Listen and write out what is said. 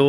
2